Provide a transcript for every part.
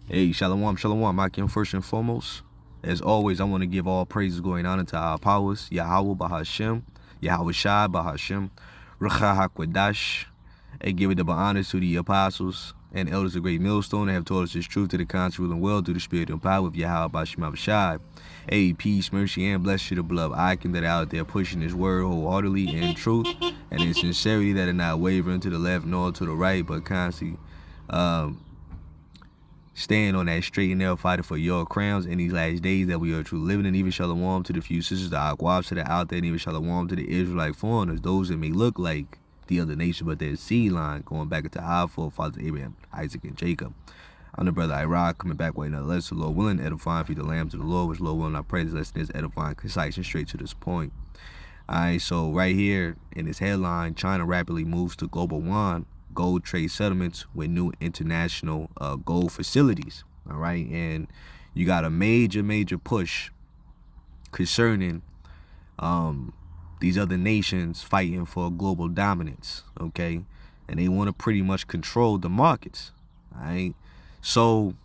Hey, shalom, shalom, Akim. First and foremost, as always, I want to give all praises, glory, and honor to our powers, Yahweh Bahashem, Yahweh Shai Bahashem, Recha HaKwadash, and give it the honors to the apostles and elders of Great Millstone that have taught us this truth to the contrary and well through the spirit and power of Yahweh Bahashem Shai. Hey, peace, mercy, and blessed to the beloved Akim that are out there pushing this word wholeheartedly in truth and in sincerity, that are not wavering to the left nor to the right, but constantly stand on that straight and narrow, fighting for your crowns in these last days that we are truly living in. Even shalom to the few sisters, the Aquabs that are out there, and even shalom to the Israelite foreigners, those that may look like the other nation, but their seed line going back into our forefathers Abraham, Isaac, and Jacob. I'm the brother Iraq, coming back with another lesson. Lord willing, edifying, feed the lamb to the Lord, which Lord willing, I pray this lesson is edifying, concise, and straight to this point. Alright, so right here in this headline, China rapidly moves to global yuan gold trade settlements with new international gold facilities. All right, and you got a major push concerning these other nations fighting for global dominance. Okay, and they want to pretty much control the markets. All right, so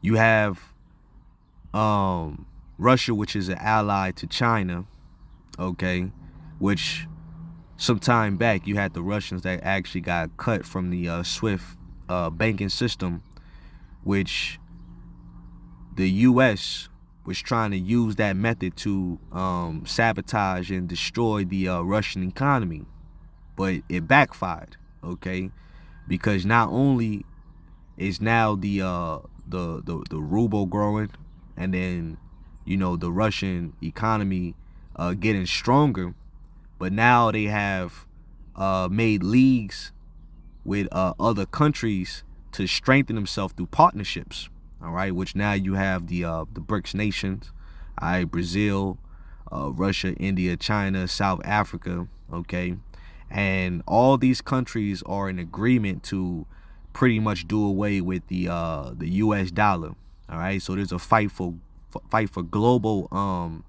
you have Russia, which is an ally to China. Okay, which some time back, you had the Russians that actually got cut from the SWIFT banking system, which the U.S. was trying to use that method to sabotage and destroy the Russian economy. But it backfired, okay? Because not only is now the ruble growing, and then, you know, the Russian economy getting stronger, but now they have made leagues with other countries to strengthen themselves through partnerships. All right, which now you have the Brics nations, all right, Brazil, Russia, India, China, South Africa. Okay, and all these countries are in agreement to pretty much do away with the U.S. dollar. All right, so there's a fight for global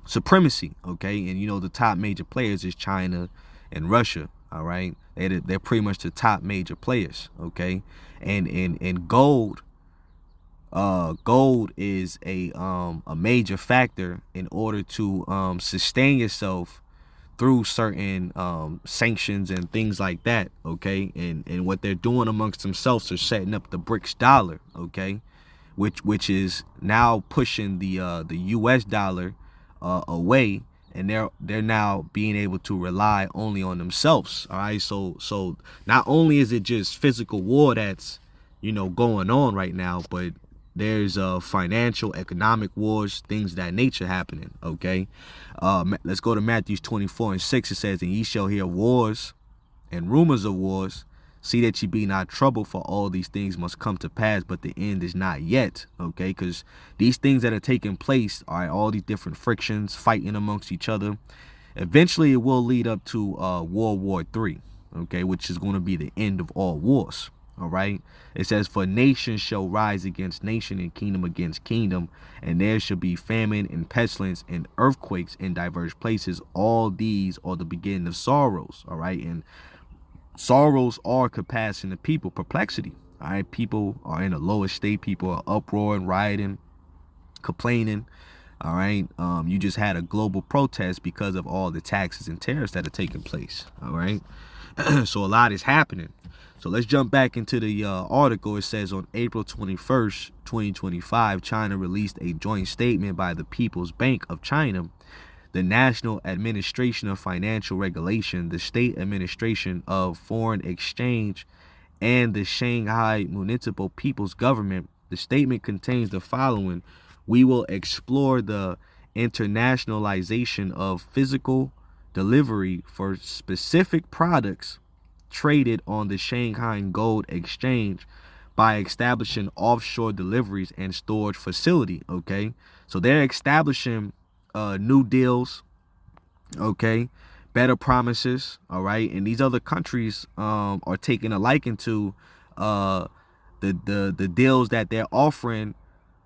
supremacy, okay? And you know the top major players is China and Russia, all right? They're pretty much the top major players, okay? And gold is a major factor in order to sustain yourself through certain sanctions and things like that, okay? And what they're doing amongst themselves are setting up the Brics dollar, okay? Which is now pushing the U.S. dollar away, and they're now being able to rely only on themselves. All right, so not only is it just physical war that's, you know, going on right now, but there's financial, economic wars, things of that nature happening. Okay, let's go to Matthew 24:6. It says, "And ye shall hear wars and rumors of wars. See that ye be not troubled, for all these things must come to pass, but the end is not yet." Okay, because these things that are taking place, all right, all these different frictions, fighting amongst each other, eventually it will lead up to World War III, okay, which is going to be the end of all wars. All right, it says, "For nation shall rise against nation, and kingdom against kingdom, and there shall be famine and pestilence and earthquakes in diverse places. All these are the beginning of sorrows." All right, and sorrows are compassing the people, perplexity. All right, people are in a lower state. People are uproaring, rioting, complaining. All right, you just had a global protest because of all the taxes and tariffs that are taking place. All right, so a lot is happening. So let's jump back into the article. It says, on April 21st, 2025, China released a joint statement by the People's Bank of China, the National Administration of Financial Regulation, the State Administration of Foreign Exchange, and the Shanghai Municipal People's Government. The statement contains the following: "We will explore the internationalization of physical delivery for specific products traded on the Shanghai Gold Exchange by establishing offshore deliveries and storage facility." Okay, so they're establishing new deals, okay, better promises, all right, and these other countries are taking a liking to the deals that they're offering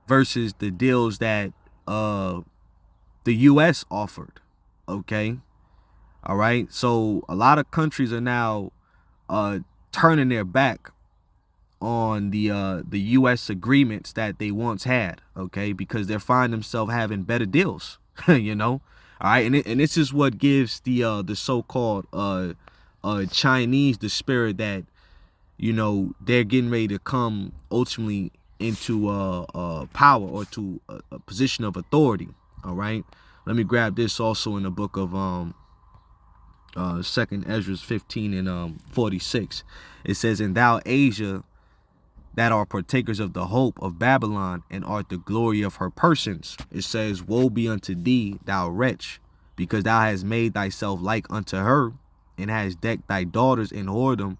versus the deals that the U.S. offered, okay, all right. So a lot of countries are now turning their back on the U.S. agreements that they once had, okay, because they're finding themselves having better deals, you know. All right, and this is what gives the so-called Chinese the spirit that, you know, they're getting ready to come ultimately into power or to a position of authority. All right, let me grab this also in the book of Second Ezra 15 and 46. It says, "And thou Asia, that are partakers of the hope of Babylon, and art the glory of her persons. It says, woe be unto thee, thou wretch, because thou hast made thyself like unto her, and hast decked thy daughters in whoredom,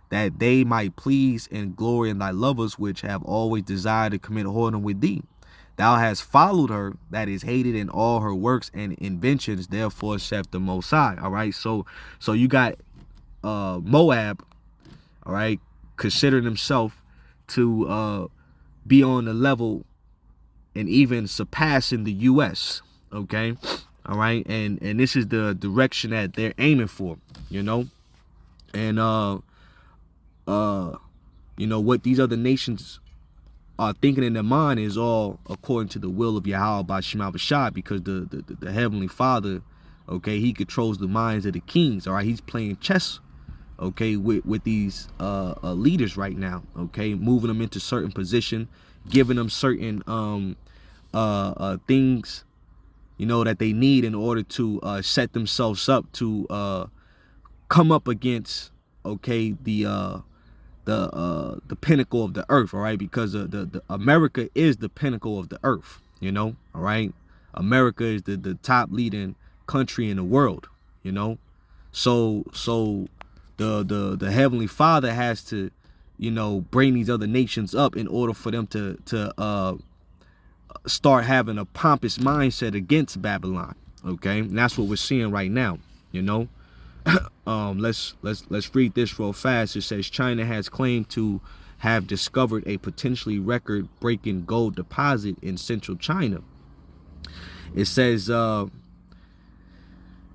that they might please and glory in thy lovers, which have always desired to commit whoredom with thee. Thou hast followed her, that is hated in all her works and inventions, therefore saith the Most High." All right, so you got Moab, all right, considering himself to be on the level and even surpassing the U.S. Okay, all right, and this is the direction that they're aiming for, you know, and you know what these other nations are thinking in their mind is all according to the will of Yahweh by Shema Bashad, because the Heavenly Father, okay, he controls the minds of the kings. All right, he's playing chess, okay, with these leaders right now, okay, moving them into certain position, giving them certain things, you know, that they need in order to set themselves up to come up against, okay, the pinnacle of the earth. All right, because the America is the pinnacle of the earth, you know. All right, America is the top leading country in the world, you know. So the Heavenly Father has to, you know, bring these other nations up in order for them to start having a pompous mindset against Babylon. Okay, and that's what we're seeing right now, you know. Let's read this real fast. It says, China has claimed to have discovered a potentially record-breaking gold deposit in central China. It says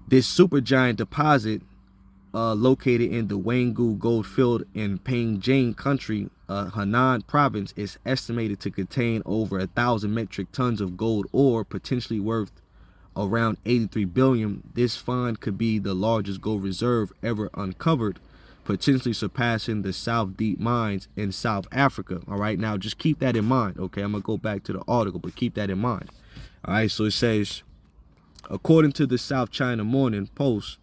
this supergiant deposit located in the Wanggu gold field in Panjang country, Henan province, is estimated to contain over 1,000 metric tons of gold ore, potentially worth around 83 billion. This find could be the largest gold reserve ever uncovered, potentially surpassing the South Deep mines in South Africa. All right, now just keep that in mind. Okay, I'm gonna go back to the article, but keep that in mind. All right, so it says, according to the South China Morning Post,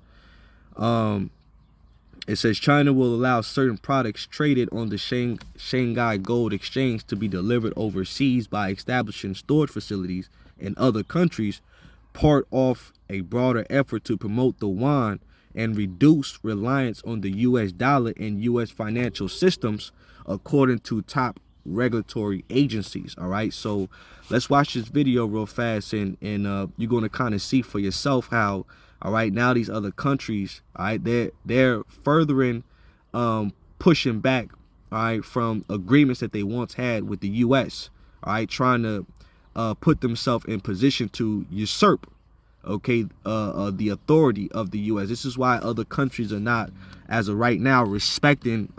it says China will allow certain products traded on the Shanghai Gold Exchange to be delivered overseas by establishing storage facilities in other countries, part of a broader effort to promote the yuan and reduce reliance on the U.S. dollar and U.S. financial systems, according to top regulatory agencies. All right, so let's watch this video real fast, and you're going to kind of see for yourself how, all right, now these other countries, all right, they're furthering pushing back, all right, from agreements that they once had with the U.S., all right, trying to put themselves in position to usurp, okay, the authority of the U.S. This is why other countries are not, as of right now, respecting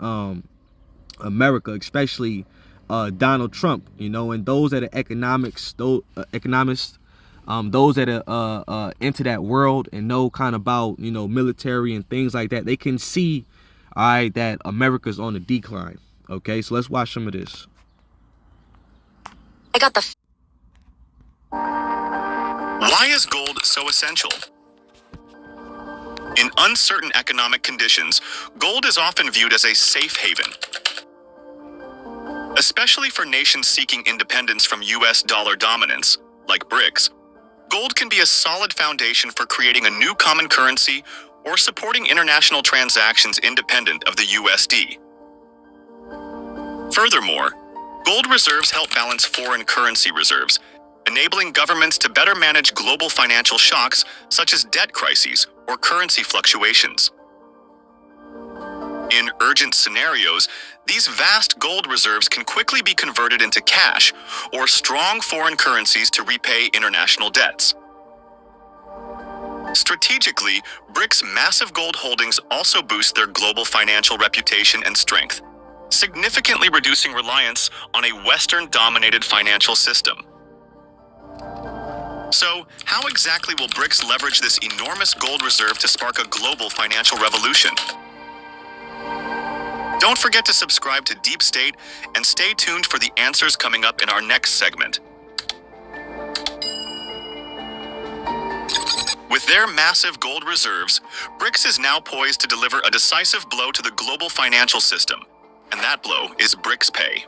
America, especially Donald Trump, you know, and those that are economists, those that are into that world and know kind of about, you know, military and things like that, they can see, all right, that America's on the decline. Okay, so let's watch some of this. I got the... Why is gold so essential? In uncertain economic conditions, gold is often viewed as a safe haven. Especially for nations seeking independence from US dollar dominance, like Brics, gold can be a solid foundation for creating a new common currency or supporting international transactions independent of the USD. Furthermore, gold reserves help balance foreign currency reserves, enabling governments to better manage global financial shocks such as debt crises or currency fluctuations. In urgent scenarios, these vast gold reserves can quickly be converted into cash or strong foreign currencies to repay international debts. Strategically, Brics' massive gold holdings also boost their global financial reputation and strength, significantly reducing reliance on a Western-dominated financial system. So, how exactly will BRICS leverage this enormous gold reserve to spark a global financial revolution? Don't forget to subscribe to Deep State and stay tuned for the answers coming up in our next segment. With their massive gold reserves, BRICS is now poised to deliver a decisive blow to the global financial system, and that blow is BRICS Pay.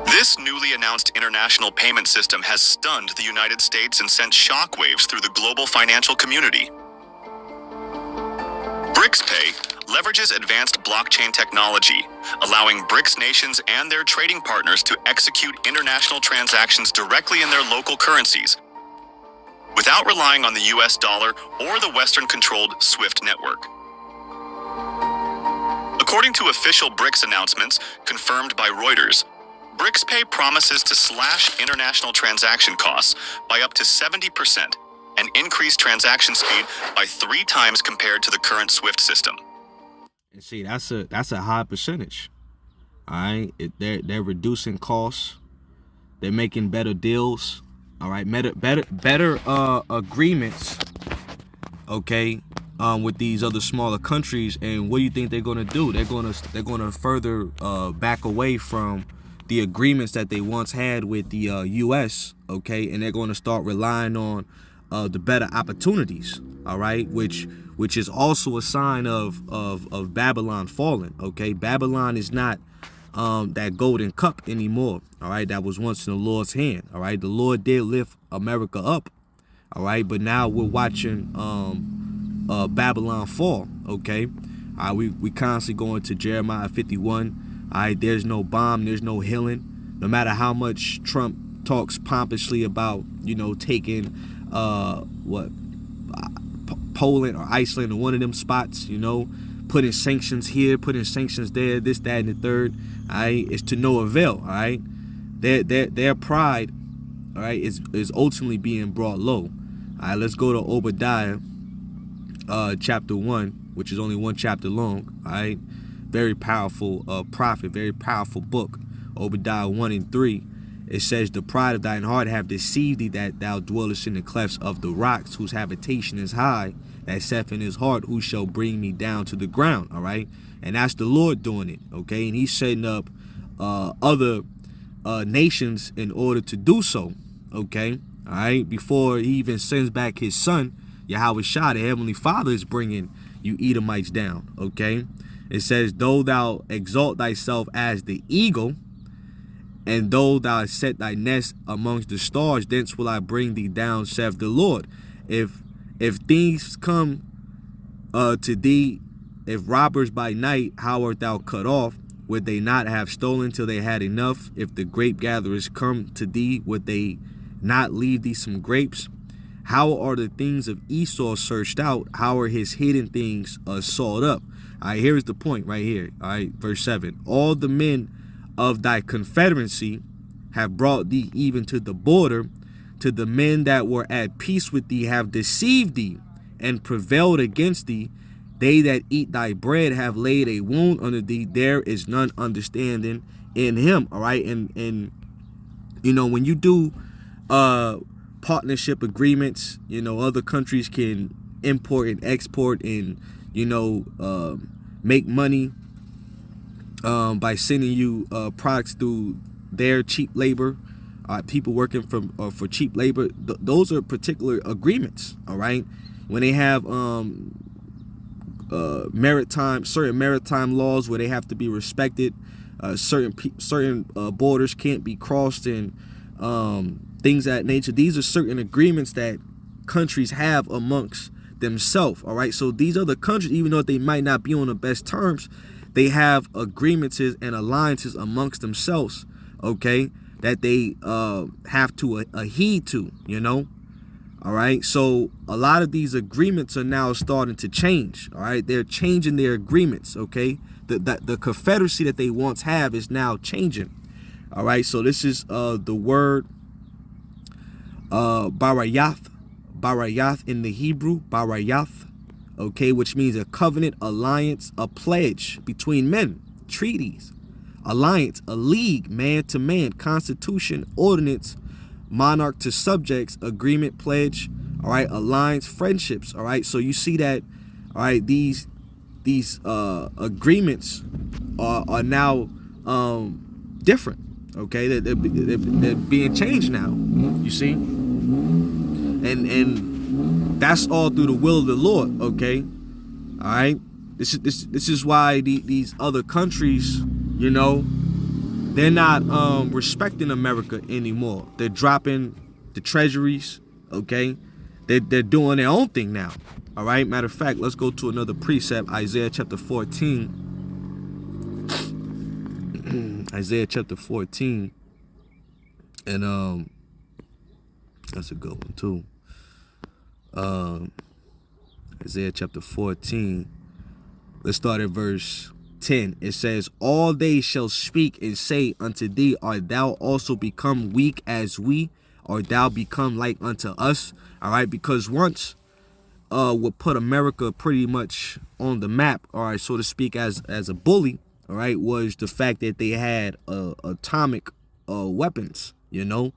This newly announced international payment system has stunned the United States and sent shockwaves through the global financial community. BRICS Pay leverages advanced blockchain technology, allowing BRICS nations and their trading partners to execute international transactions directly in their local currencies, without relying on the US dollar or the Western-controlled SWIFT network. According to official BRICS announcements confirmed by Reuters, BRICS Pay promises to slash international transaction costs by up to 70% and increase transaction speed by 3 times compared to the current SWIFT system. And see, that's a high percentage. All right, they're reducing costs. They're making better deals. All right, better agreements. Okay, with these other smaller countries. And what do you think they're gonna do? They're gonna further back away from the agreements that they once had with the U.S. Okay, and they're gonna start relying on the better opportunities. All right, which is also a sign of Babylon falling. Okay, Babylon is not that golden cup anymore. All right, that was once in the Lord's hand. All right, the Lord did lift America up. All right, but now we're watching Babylon fall. Okay, we constantly going to Jeremiah 51. All right, there's no bomb, there's no healing. No matter how much Trump talks pompously about, taking Poland or Iceland or one of them spots, putting sanctions here, putting sanctions there, this, that, and the third. All right, it's to no avail. All right, their pride, all right, is ultimately being brought low. All right, let's go to Obadiah, chapter 1, which is only 1 chapter long. All right, very powerful prophet, very powerful book. Obadiah 1 and 3. It says, the pride of thine heart have deceived thee, that thou dwellest in the clefts of the rocks, whose habitation is high, that saith in his heart, who shall bring me down to the ground. All right, and that's the Lord doing it. Okay, and he's setting up other nations in order to do so. Okay, all right, before he even sends back his son Yahweh Shah, the heavenly Father, is bringing you Edomites down. Okay, it says, though thou exalt thyself as the eagle, and though thou set thy nest amongst the stars, thence will I bring thee down, saith the Lord. If things come to thee, if robbers by night, how art thou cut off? Would they not have stolen till they had enough? If the grape gatherers come to thee, would they not leave thee some grapes? How are the things of Esau searched out? How are his hidden things sought up? All right, here's the point right here. All right, verse 7. All the men of thy confederacy have brought thee even to the border. To the men that were at peace with thee have deceived thee and prevailed against thee. They that eat thy bread have laid a wound under thee. There is none understanding in him. All right, and when you do partnership agreements, other countries can import and export and make money by sending you products through their cheap labor, people working for cheap labor. Those are particular agreements. All right, when they have certain maritime laws where they have to be respected, certain borders can't be crossed, and things of that nature. These are certain agreements that countries have amongst themselves. All right, so these other countries, even though they might not be on the best terms, they have agreements and alliances amongst themselves, okay, that they have to heed to, all right. So a lot of these agreements are now starting to change. All right, they're changing their agreements. Okay, the confederacy that they once have is now changing. All right, so this is the word barayath in the Hebrew, barayath. Okay, which means a covenant, alliance, a pledge between men. treaties, alliance, a league, man to man, constitution, ordinance, monarch to subjects, agreement, pledge, all right, alliance, friendships, all right. So you see that, all right, these agreements are now different, okay. They're being changed now, you see, and that's all through the will of the Lord, okay. All right, this is why these other countries, you know, they're not respecting America anymore. They're dropping the treasuries, okay. They're doing their own thing now. All right. Matter of fact, let's go to another precept, Isaiah chapter 14. Isaiah chapter 14, and that's a good one too. Isaiah chapter 14. Let's start at verse 10. It says, all they shall speak and say unto thee, art thou also become weak as we? Art thou become like unto us? All right, because once what put America pretty much on the map, all right, so to speak, as a bully, all right, was the fact that they had atomic weapons. You know,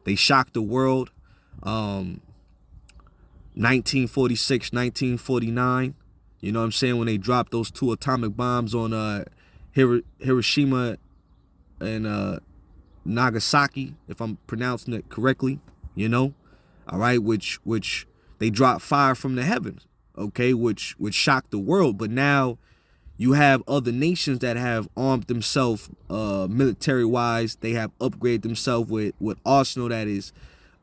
they shocked the world. 1946, 1949. You know what I'm saying? When they dropped those 2 atomic bombs on Hiroshima and Nagasaki, if I'm pronouncing it correctly, you know, all right, which they dropped fire from the heavens, okay, which shocked the world. But now you have other nations that have armed themselves military wise. They have upgraded themselves with arsenal that is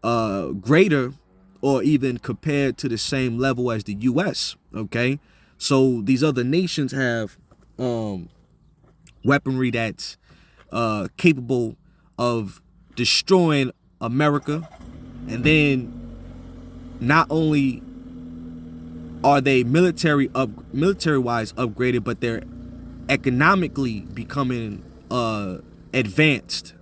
greater or even compared to the same level as the U.S., okay? So these other nations have weaponry that's capable of destroying America. And then not only are they military-wise upgraded, but they're economically becoming advanced,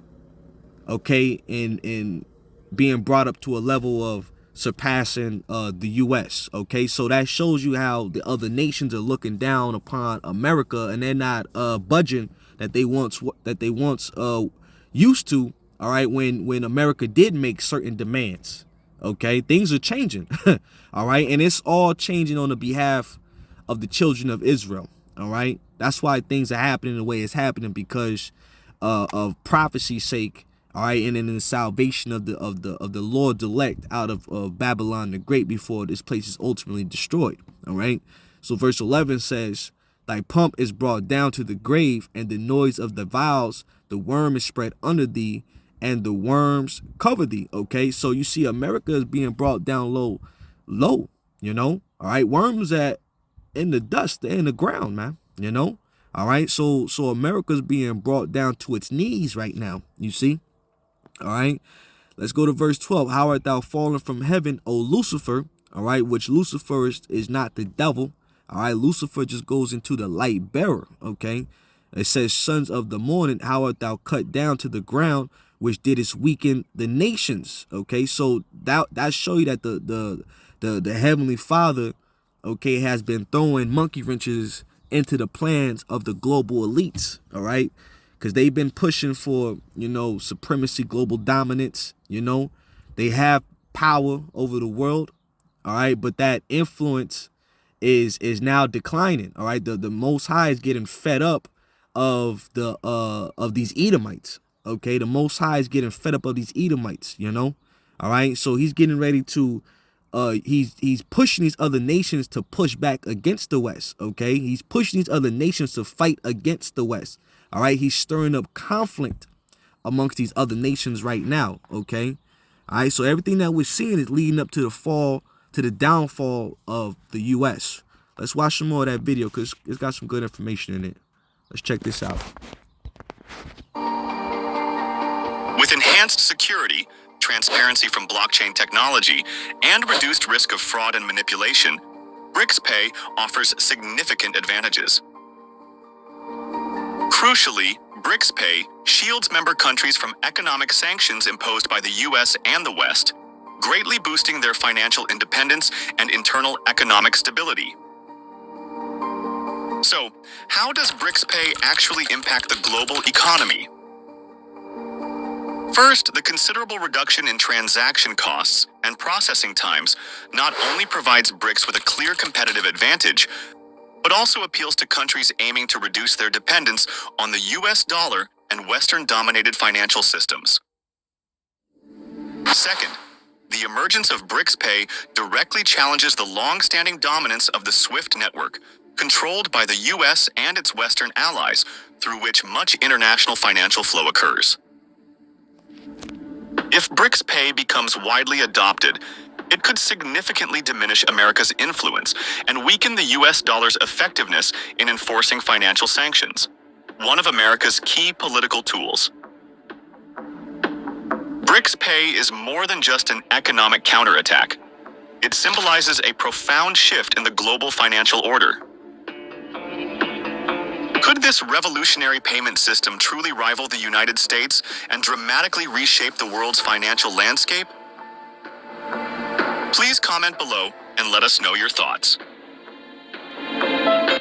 okay, in being brought up to a level of surpassing the U.S. Okay, so that shows you how the other nations are looking down upon America, and they're not budging that they once used to. All right, when America did make certain demands. Okay, things are changing. All right, and it's all changing on the behalf of the children of Israel. All right, that's why things are happening the way it's happening, because of prophecy's sake. All right, and in the salvation of the Lord's elect out of Babylon the Great before this place is ultimately destroyed. All right, so verse 11 says, "Thy pomp is brought down to the grave, and the noise of the vials, the worm is spread under thee, and the worms cover thee." Okay, so you see America is being brought down low, you know. All right, worms at in the dust, they're in the ground, man, you know. All right, so America's being brought down to its knees right now, you see. All right, let's go to verse 12. "How art thou fallen from heaven, O Lucifer?" All right, which Lucifer is not the devil. All right, Lucifer just goes into the light bearer. Okay, it says, "Sons of the morning, how art thou cut down to the ground, which didst weaken the nations?" Okay, so that show you that the Heavenly Father, okay, has been throwing monkey wrenches into the plans of the global elites. All right, because they've been pushing for, you know, supremacy, global dominance. You know, they have power over the world. All right, but that influence is now declining. All right, the Most High is getting fed up of these Edomites. Okay, the Most High is getting fed up of these Edomites. You know, all right, so he's getting ready to he's pushing these other nations to push back against the West. Okay, he's pushing these other nations to fight against the West. All right, he's stirring up conflict amongst these other nations right now. Okay, all right, so everything that we're seeing is leading up to the downfall of the U.S. Let's watch some more of that video because it's got some good information in it. Let's check this out. With enhanced security, transparency from blockchain technology, and reduced risk of fraud and manipulation, Brics Pay offers significant advantages. Crucially, Brics Pay shields member countries from economic sanctions imposed by the U.S. and the West, greatly boosting their financial independence and internal economic stability. So, how does Brics Pay actually impact the global economy? First, the considerable reduction in transaction costs and processing times not only provides Brics with a clear competitive advantage, but also appeals to countries aiming to reduce their dependence on the US dollar and Western-dominated financial systems. Second, the emergence of Brics Pay directly challenges the long-standing dominance of the SWIFT network, controlled by the US and its Western allies, through which much international financial flow occurs. If Brics Pay becomes widely adopted, it could significantly diminish America's influence and weaken the US dollar's effectiveness in enforcing financial sanctions, one of America's key political tools. Brics Pay is more than just an economic counterattack. It symbolizes a profound shift in the global financial order. Could this revolutionary payment system truly rival the United States and dramatically reshape the world's financial landscape? Please comment below and let us know your thoughts.